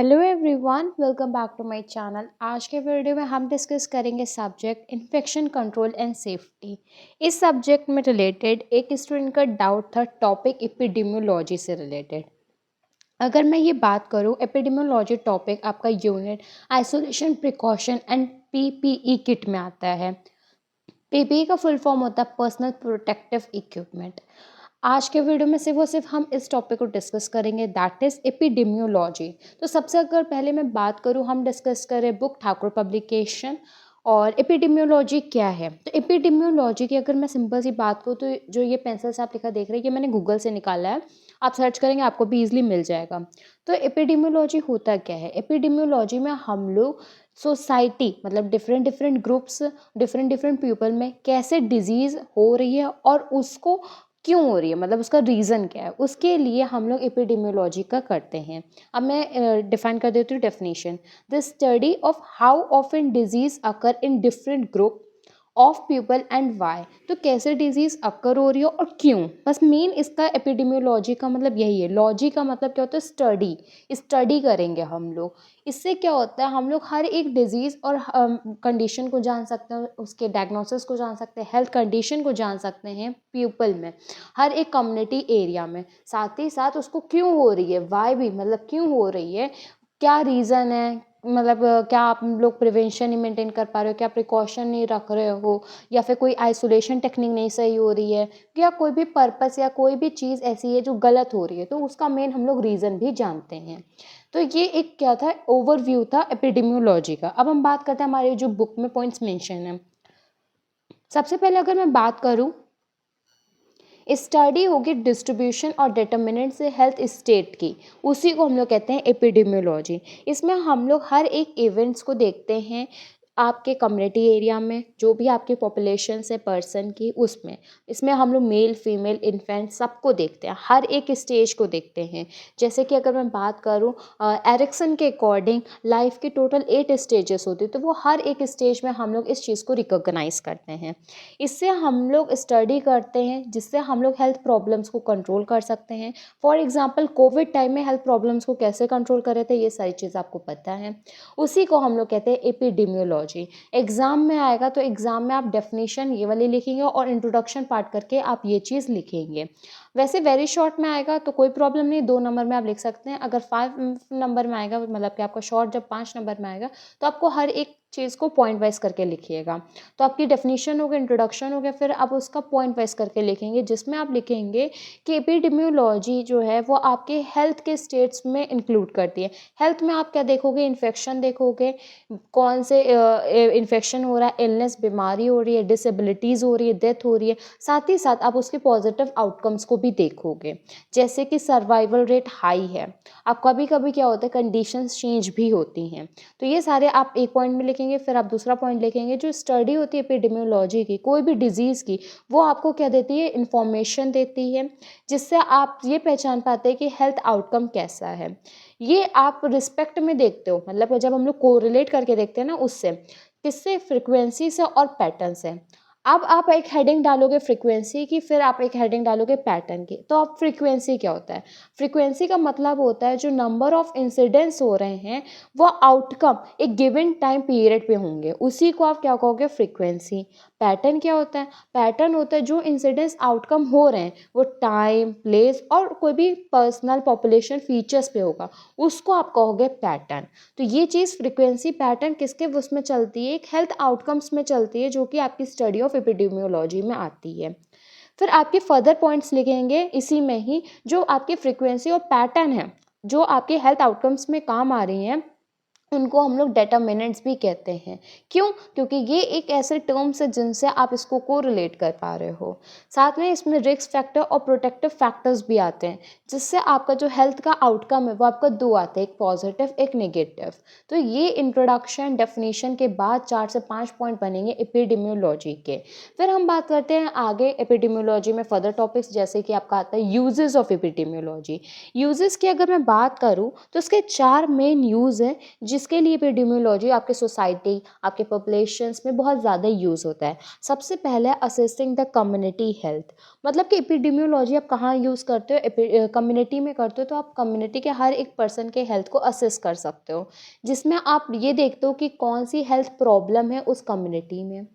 Hello everyone, welcome back to my channel. आज के video में हम डिस्कस करेंगे subject infection control and safety. इस सब्जेक्ट में रिलेटेड एक स्टूडेंट का डाउट था टॉपिक एपिडेमियोलॉजी से रिलेटेड। अगर मैं ये बात करूँ, एपिडेमियोलॉजी टॉपिक आपका unit isolation precaution and PPE kit में आता है। पीपीई का फुल फॉर्म होता है पर्सनल प्रोटेक्टिव इक्विपमेंट। आज के वीडियो में सिर्फ और सिर्फ हम इस टॉपिक को डिस्कस करेंगे, दैट इज एपिडेमियोलॉजी। तो सबसे अगर पहले मैं बात करूँ, हम डिस्कस करें बुक ठाकुर पब्लिकेशन और एपिडेमियोलॉजी क्या है। तो एपिडेमियोलॉजी की अगर मैं सिंपल सी बात करूँ तो जो ये पेंसिल से आप लिखा देख रहे हैं, ये मैंने गूगल से निकाला है। आप सर्च करेंगे आपको भी ईजिली मिल जाएगा। तो एपिडेमियोलॉजी होता क्या है? एपिडेमियोलॉजी में हम लोग सोसाइटी मतलब different different groups, different different people में कैसे डिजीज़ हो रही है और उसको क्यों हो रही है, मतलब उसका रीज़न क्या है, उसके लिए हम लोग एपिडेमियोलॉजी का करते हैं। अब मैं डिफाइन कर देती हूँ definition. The study of how often disease occur in different group of people and why. तो कैसे डिजीज़ अकर हो रही है और क्यों, बस मेन इसका एपिडेमियोलॉजी का मतलब यही है। लॉजी का मतलब क्या होता है? स्टडी। स्टडी करेंगे हम लोग। इससे क्या होता है, हम लोग हर एक डिजीज़ और कंडीशन को जान सकते हैं, उसके डायग्नोसिस को जान सकते हैं, हेल्थ कंडीशन को जान सकते हैं पीपल में, हर एक कम्युनिटी एरिया में। साथ ही साथ उसको क्यों हो रही है, वाई भी, मतलब क्यों हो रही है, क्या रीज़न है, मतलब क्या आप लोग प्रिवेंशन नहीं मेंटेन कर पा रहे हो, क्या प्रिकॉशन नहीं रख रहे हो, या फिर कोई आइसोलेशन टेक्निक नहीं सही हो रही है, या कोई भी पर्पस या कोई भी चीज़ ऐसी है जो गलत हो रही है, तो उसका मेन हम लोग रीज़न भी जानते हैं। तो ये एक क्या था, ओवरव्यू था एपिडेमियोलॉजी का। अब हम बात करते हैं हमारे जो बुक में पॉइंट्स मेंशन है। सबसे पहले अगर मैं बात करूँ, स्टडी होगी डिस्ट्रीब्यूशन और डिटर्मिनेंट से हेल्थ स्टेट की, उसी को हम लोग कहते हैं एपिडेमियोलॉजी। इसमें हम लोग हर एक इवेंट्स को देखते हैं आपके कम्युनिटी एरिया में, जो भी आपकी पॉपुलेशन है पर्सन की, उसमें इसमें हम लोग मेल फीमेल इन्फेंट सबको देखते हैं, हर एक स्टेज को देखते हैं। जैसे कि अगर मैं बात करूँ एरिक्सन के अकॉर्डिंग लाइफ की टोटल 8 स्टेजेस होती है, तो वो हर एक स्टेज में हम लोग इस चीज़ को रिकॉग्नाइज करते हैं। इससे हम लोग स्टडी करते हैं, जिससे हम लोग हेल्थ प्रॉब्लम्स को कंट्रोल कर सकते हैं। फॉर एग्जांपल कोविड टाइम में हेल्थ प्रॉब्लम्स को कैसे कंट्रोल कर रहे थे, ये सारी चीज़ आपको पता है। उसी को हम लोग कहते हैं एपिडेमियोलॉजी। एग्जाम में आएगा तो एग्जाम में आप डेफिनेशन ये वाली लिखेंगे और इंट्रोडक्शन पार्ट करके आप ये चीज़ लिखेंगे। वैसे वेरी शॉर्ट में आएगा तो कोई प्रॉब्लम नहीं, 2 नंबर में आप लिख सकते हैं। अगर 5 नंबर में आएगा, मतलब कि आपका शॉर्ट जब 5 नंबर में आएगा, तो आपको हर एक चीज़ को पॉइंट वाइज करके लिखिएगा। तो आपकी डेफिनेशन हो गया, इंट्रोडक्शन हो गया, फिर आप उसका पॉइंट वाइज करके लिखेंगे, जिसमें आप लिखेंगे कि एपिडेमियोलॉजी जो है वो आपके हेल्थ के स्टेट्स में इंक्लूड करती है। हेल्थ में आप क्या देखोगे? इन्फेक्शन देखोगे, कौन से इन्फेक्शन हो रहा है, इलनेस बीमारी हो रही है, डिसेबिलिटीज़ हो रही है, डेथ हो रही है। साथ ही साथ आप उसके पॉजिटिव आउटकम्स को भी देखोगे, जैसे कि सर्वाइवल रेट हाई है। अब कभी कभी क्या होता है, कंडीशंस चेंज भी होती हैं। तो ये सारे आप एक पॉइंट में लिखेंगे, फिर आप दूसरा पॉइंट लिखेंगे। जो स्टडी होती है एपिडेमियोलॉजी की, कोई भी डिजीज़ की, वो आपको क्या देती है? इन्फॉर्मेशन देती है, जिससे आप ये पहचान पाते हैं कि हेल्थ आउटकम कैसा है। ये आप रिस्पेक्ट में देखते हो, मतलब जब हम लोग कोरिलेट करके देखते हैं ना, उससे किससे? फ्रिक्वेंसी से और पैटर्न से। अब आप एक हेडिंग डालोगे फ्रीक्वेंसी की, फिर आप एक हेडिंग डालोगे पैटर्न की। तो अब फ्रीक्वेंसी क्या होता है? फ्रीक्वेंसी का मतलब होता है जो नंबर ऑफ इंसिडेंट्स हो रहे हैं वो आउटकम एक गिवन टाइम पीरियड पे होंगे, उसी को आप क्या कहोगे? फ्रीक्वेंसी। पैटर्न क्या होता है? पैटर्न होता है जो इंसिडेंट्स आउटकम हो रहे हैं वो टाइम, प्लेस और कोई भी पर्सनल पॉपुलेशन फीचर्स पे होगा, उसको आप कहोगे पैटर्न। तो ये चीज़ फ्रीक्वेंसी पैटर्न किसके उसमें चलती है? एक हेल्थ आउटकम्स में चलती है, जो कि आपकी स्टडी ऑफ एपिडेमियोलॉजी में आती है। फिर आपके फर्दर पॉइंट्स लिखेंगे इसी में ही, जो आपकी फ्रीक्वेंसी और पैटर्न है, जो आपके हेल्थ आउटकम्स में काम आ रही हैं, उनको हम लोग डेटर्मिनेंट्स भी कहते हैं। क्यों? क्योंकि ये एक ऐसे टर्म्स है जिनसे आप इसको कोरिलेट कर पा रहे हो। साथ में इसमें रिस्क फैक्टर और प्रोटेक्टिव फैक्टर्स भी आते हैं, जिससे आपका जो हेल्थ का आउटकम है वो आपका 2 आते हैं, एक पॉजिटिव एक नेगेटिव। तो ये इंट्रोडक्शन डेफिनेशन के बाद 4 से 5 पॉइंट बनेंगे एपिडेमियोलॉजी के। फिर हम बात करते हैं आगे एपिडेमियोलॉजी में फर्दर टॉपिक्स, जैसे कि आपका आता है यूजेस ऑफ एपिडेमियोलॉजी। यूजेस की अगर मैं बात करूँ तो इसके 4 मेन यूज़ हैं, जिसके लिए एपिडेमियोलॉजी आपके सोसाइटी, आपके पॉपुलेशंस में बहुत ज़्यादा यूज़ होता है। सबसे पहले असेसिंग द कम्युनिटी हेल्थ, मतलब कि एपिडेमियोलॉजी आप कहाँ यूज़ करते हो, कम्युनिटी में करते हो, तो आप कम्युनिटी के हर एक पर्सन के हेल्थ को असेस कर सकते हो, जिसमें आप ये देखते हो कि कौन सी हेल्थ प्रॉब्लम है उस कम्युनिटी में।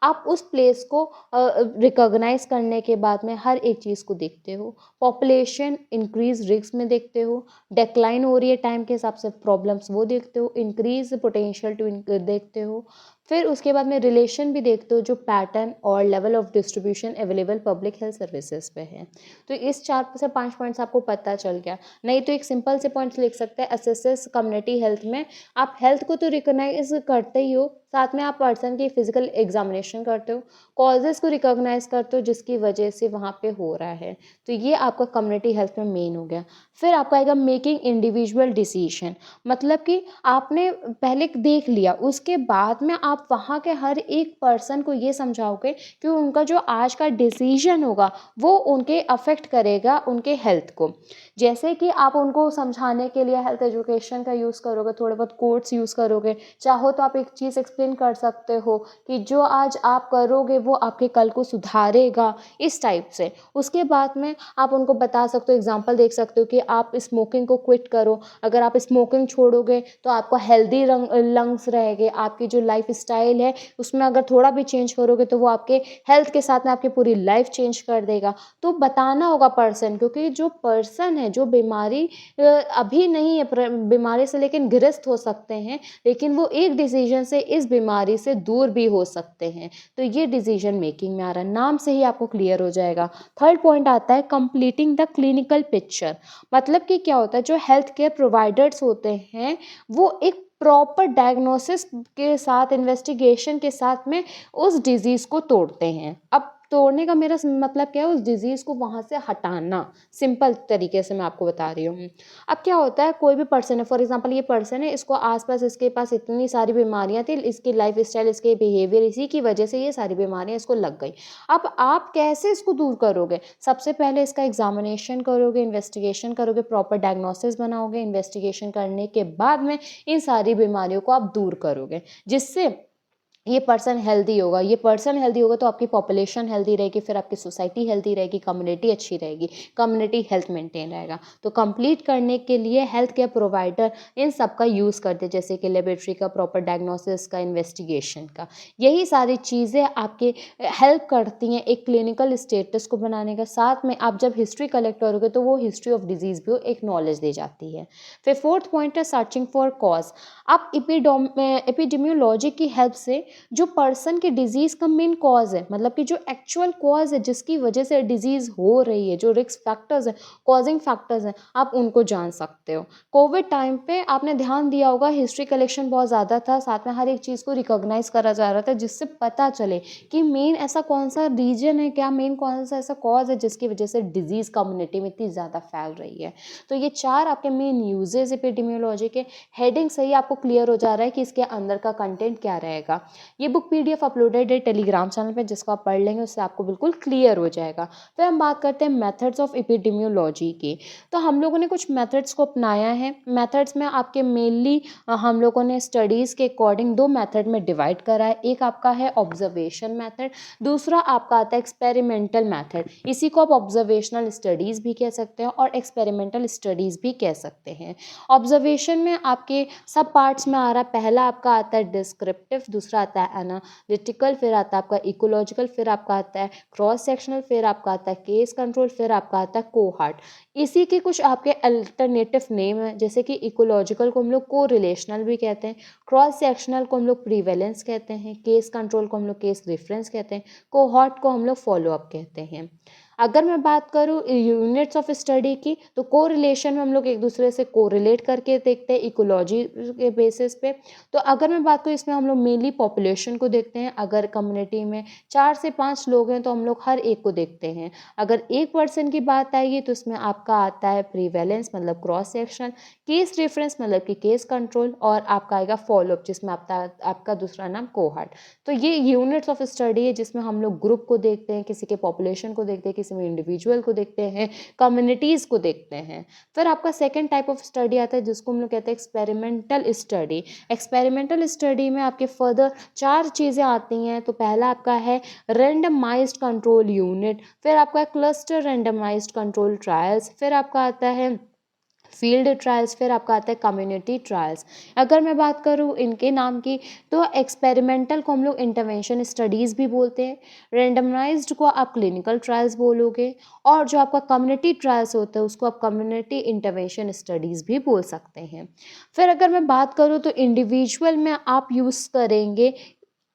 आप उस प्लेस को रिकॉग्नाइज करने के बाद में हर एक चीज़ को देखते हो। पॉपुलेशन इंक्रीज रिस्क में देखते हो, डिक्लाइन हो रही है टाइम के हिसाब से प्रॉब्लम्स वो देखते हो, इंक्रीज पोटेंशियल टू देखते हो। फिर उसके बाद में रिलेशन भी देखते हो जो पैटर्न और level of distribution available public health services पे है। तो इस 4 से 5 पॉइंट्स आपको पता चल गया। नहीं तो एक सिंपल से पॉइंट्स लिख सकते हैं असेसेस कम्युनिटी हेल्थ में। आप हेल्थ को तो रिकॉग्नाइज करते ही हो, साथ में आप पर्सन की फिजिकल एग्जामिनेशन करते हो, कॉजेज़ को रिकॉग्नाइज करते हो जिसकी वजह से वहाँ पे हो रहा है। तो ये आपका कम्युनिटी हेल्थ में मेन हो गया। फिर आपका आएगा मेकिंग इंडिविजुअल डिसीजन, मतलब कि आपने पहले देख लिया, उसके बाद में आप वहाँ के हर एक पर्सन को ये समझाओगे कि उनका जो आज का डिसीजन होगा वो उनके अफेक्ट करेगा उनके हेल्थ को। जैसे कि आप उनको समझाने के लिए हेल्थ एजुकेशन का यूज़ करोगे, थोड़े बहुत कोट्स यूज़ करोगे, चाहो तो आप एक चीज़ एक्सप्लेन कर सकते हो कि जो आज आप करोगे वो आपके कल को सुधारेगा, इस टाइप से। उसके बाद में आप उनको बता सकते हो, एग्जांपल देख सकते हो कि आप स्मोकिंग को क्विट करो, अगर आप स्मोकिंग छोड़ोगे तो आपका हेल्दी लंग्स रहेंगे, आपकी जो लाइफ स्टाइल है उसमें अगर थोड़ा भी चेंज करोगे तो वो आपके हेल्थ के साथ में आपकी पूरी लाइफ चेंज कर देगा। तो बताना होगा पर्सन, क्योंकि जो पर्सन है, जो बीमारी अभी नहीं है, बीमारी से लेकिन ग्रस्त हो सकते हैं, लेकिन वो एक डिसीजन से इस बीमारी से दूर भी हो सकते हैं। तो ये डिसीजन मेकिंग में आ रहा है, नाम से ही आपको क्लियर हो जाएगा। थर्ड पॉइंट आता है कंप्लीटिंग द क्लिनिकल पिक्चर, मतलब कि क्या होता है, जो हेल्थ केयर प्रोवाइडर्स होते हैं वो एक प्रॉपर डायग्नोसिस के साथ, इन्वेस्टिगेशन के साथ में उस डिजीज़ को तोड़ते हैं। अब तोड़ने का मेरा मतलब क्या है, उस डिजीज़ को वहाँ से हटाना, सिंपल तरीके से मैं आपको बता रही हूँ। अब क्या होता है, कोई भी पर्सन है, फॉर एग्जांपल ये पर्सन है, इसको आसपास इसके पास इतनी सारी बीमारियां थी, इसकी लाइफ स्टाइल, इसके बिहेवियर, इसी की वजह से ये सारी बीमारियां इसको लग गई। अब आप कैसे इसको दूर करोगे? सबसे पहले इसका एग्जामिनेशन करोगे, इन्वेस्टिगेशन करोगे, प्रॉपर डायग्नोसिस बनाओगे, इन्वेस्टिगेशन करने के बाद में इन सारी बीमारियों को आप दूर करोगे, जिससे ये पर्सन हेल्दी होगा। ये पर्सन हेल्दी होगा तो आपकी पॉपुलेशन हेल्दी रहेगी, फिर आपकी सोसाइटी हेल्दी रहेगी, कम्युनिटी अच्छी रहेगी, कम्युनिटी हेल्थ मेंटेन रहेगा। तो कंप्लीट करने के लिए हेल्थ केयर प्रोवाइडर इन सब का यूज़ करते हैं, जैसे कि लेबोरेटरी का, प्रॉपर डायग्नोसिस का, इन्वेस्टिगेशन का। यही सारी चीज़ें आपके हेल्प करती हैं एक क्लिनिकल स्टेटस को बनाने का। साथ में आप जब हिस्ट्री कलेक्ट करोगे तो वो हिस्ट्री ऑफ डिजीज़ भी एक नॉलेज दे जाती है। फिर फोर्थ पॉइंट है सर्चिंग फॉर कॉज। आप एपिडेमियोलॉजी की हेल्प से जो पर्सन के डिजीज़ का मेन कॉज है, मतलब कि जो एक्चुअल कॉज है जिसकी वजह से डिजीज़ हो रही है, जो रिस्क फैक्टर्स हैं, कॉजिंग फैक्टर्स हैं, आप उनको जान सकते हो। कोविड टाइम पे आपने ध्यान दिया होगा, हिस्ट्री कलेक्शन बहुत ज़्यादा था, साथ में हर एक चीज़ को रिकॉग्नाइज करा जा रहा था, जिससे पता चले कि मेन ऐसा कौन सा रीजन है, क्या मेन कौन सा ऐसा कॉज है जिसकी वजह से डिजीज़ कम्युनिटी में इतनी ज़्यादा फैल रही है। तो ये 4 आपके मेन यूजेस एपिडेमियोलॉजी के, हेडिंग से ही आपको क्लियर हो जा रहा है कि इसके अंदर का कंटेंट क्या रहेगा। ये बुक पीडीएफ अपलोडेड है टेलीग्राम चैनल पे, जिसको आप पढ़ लेंगे उससे आपको बिल्कुल क्लियर हो जाएगा। फिर हम बात करते हैं मेथड्स ऑफ एपिडेमियोलॉजी की। तो हम लोगों ने कुछ मेथड्स को अपनाया है। मेथड्स में आपके मेनली हम लोगों ने स्टडीज़ के अकॉर्डिंग 2 मेथड में डिवाइड करा है। एक आपका है ऑब्जर्वेशन मेथड, दूसरा आपका आता है एक्सपेरिमेंटल मेथड। इसी को आप ऑब्जर्वेशनल स्टडीज़ भी कह सकते हैं और एक्सपेरिमेंटल स्टडीज़ भी कह सकते हैं। ऑब्जर्वेशन में आपके सब पार्ट्स में आ रहा है, पहला आपका आता है डिस्क्रिप्टिव, दूसरा आता है एनालिटिकल, फिर आता है आपका इकोलॉजिकल, फिर आपका आता है क्रॉस सेक्शनल, फिर आपका आता है केस कंट्रोल, फिर आपका आता है कोहार्ट। इसी के कुछ आपके अल्टरनेटिव नेम है, जैसे कि इकोलॉजिकल को हम लोग को रिलेशनल भी कहते हैं, क्रॉस सेक्शनल को हम लोग प्रीवेलेंस कहते हैं, केस कंट्रोल को हम लोग केस रेफरेंस कहते हैं, कोहार्ट को हम लोग फॉलोअप कहते हैं। अगर मैं बात करूँ यूनिट्स ऑफ स्टडी की, तो कोरिलेशन में हम लोग एक दूसरे से कोरिलेट करके देखते हैं इकोलॉजी के बेसिस पे। तो अगर मैं बात करूँ, इसमें हम लोग मेनली पॉपुलेशन को देखते हैं। अगर कम्युनिटी में 4 से 5 लोग हैं तो हम लोग हर एक को देखते हैं। अगर एक पर्सन की बात आएगी तो इसमें आपका आता है प्रीवेलेंस, मतलब क्रॉस सेक्शन, केस रेफरेंस मतलब कि केस कंट्रोल, और आपका आएगा फॉलोअप, जिसमें आपका दूसरा नाम कोहार्ट। तो ये यूनिट्स ऑफ स्टडी है जिसमें हम लोग ग्रुप को देखते हैं, किसी के पॉपुलेशन को देखते हैं, किसी में इंडिविजुअल को देखते हैं, कम्युनिटीज़ को देखते हैं। फिर आपका सेकंड टाइप ऑफ स्टडी आता है जिसको हम लोग कहते हैं एक्सपेरिमेंटल स्टडी। एक्सपेरिमेंटल स्टडी में आपके फर्दर 4 चीज़ें आती हैं। तो पहला आपका है रैंडमाइज्ड कंट्रोल यूनिट, फिर आपका क्लस्टर रैंडमाइज्ड कंट्रोल ट्रायल्स, फिर आपका आता है फील्ड ट्रायल्स, फिर आपका आता है कम्युनिटी ट्रायल्स। अगर मैं बात करूँ इनके नाम की, तो एक्सपेरिमेंटल को हम लोग इंटरवेंशन स्टडीज़ भी बोलते हैं, रैंडमाइज्ड को आप क्लिनिकल ट्रायल्स बोलोगे, और जो आपका कम्युनिटी ट्रायल्स होता है उसको आप कम्युनिटी इंटरवेंशन स्टडीज़ भी बोल सकते हैं। फिर अगर मैं बात करूँ तो इंडिविजुअल में आप यूज़ करेंगे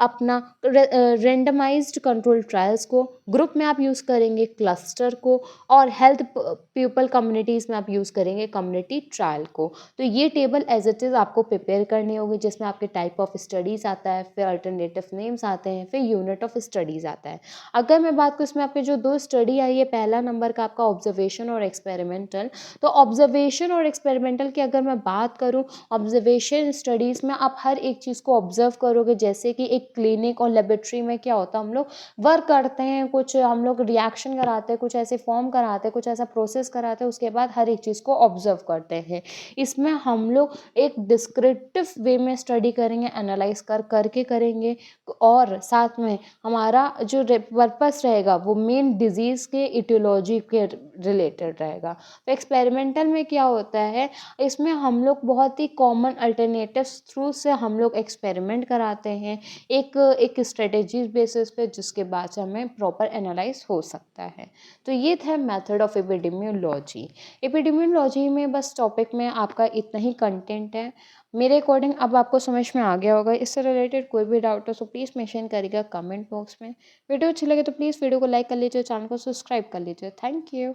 अपना रैंडमाइज्ड कंट्रोल ट्रायल्स को, ग्रुप में आप यूज़ करेंगे क्लस्टर को, और हेल्थ पीपल कम्युनिटीज़ में आप यूज़ करेंगे कम्युनिटी ट्रायल को। तो ये टेबल एज इट इज़ आपको प्रिपेयर करनी होगी, जिसमें आपके टाइप ऑफ स्टडीज़ आता है, फिर अल्टरनेटिव नेम्स आते हैं, फिर यूनिट ऑफ स्टडीज़ आता है। अगर मैं बात करूँ इसमें आपके जो 2 स्टडी आई है, पहला नंबर का आपका ऑब्जर्वेशन और एक्सपेरिमेंटल। तो ऑब्जर्वेशन और एक्सपेरिमेंटल की अगर मैं बात करूँ, ऑब्जर्वेशन स्टडीज़ में आप हर एक चीज़ को ऑब्जर्व करोगे, जैसे कि एक क्लिनिक और लेबोरेटरी में क्या होता है, हम लोग वर्क करते हैं, कुछ हम लोग रिएक्शन कराते हैं, कुछ ऐसे फॉर्म कराते हैं, कुछ ऐसा प्रोसेस कराते हैं, उसके बाद हर एक चीज़ को ऑब्जर्व करते हैं। इसमें हम लोग एक डिस्क्रिप्टिव वे में स्टडी करेंगे, एनालाइज करके करेंगे, और साथ में हमारा जो पर्पस रहेगा वो मेन डिजीज़ के इटियोलॉजी के रिलेटेड रहेगा। तो एक्सपेरिमेंटल में क्या होता है, इसमें हम लोग बहुत ही कॉमन अल्टरनेटिव्स थ्रू से हम लोग एक्सपेरिमेंट कराते हैं, एक स्ट्रेटेजी बेसिस पे, जिसके बाद से हमें प्रॉपर एनालाइज हो सकता है। तो ये था मेथड ऑफ एपिडेमियोलॉजी। एपिडेमियोलॉजी में बस टॉपिक में आपका इतना ही कंटेंट है। मेरे अकॉर्डिंग अब आपको समझ में आ गया होगा। इससे रिलेटेड कोई भी डाउट हो तो प्लीज़ मेंशन करिएगा कमेंट बॉक्स में। वीडियो अच्छी लगे तो प्लीज़ वीडियो को लाइक कर लीजिए, चैनल को सब्सक्राइब कर लीजिए। Thank you.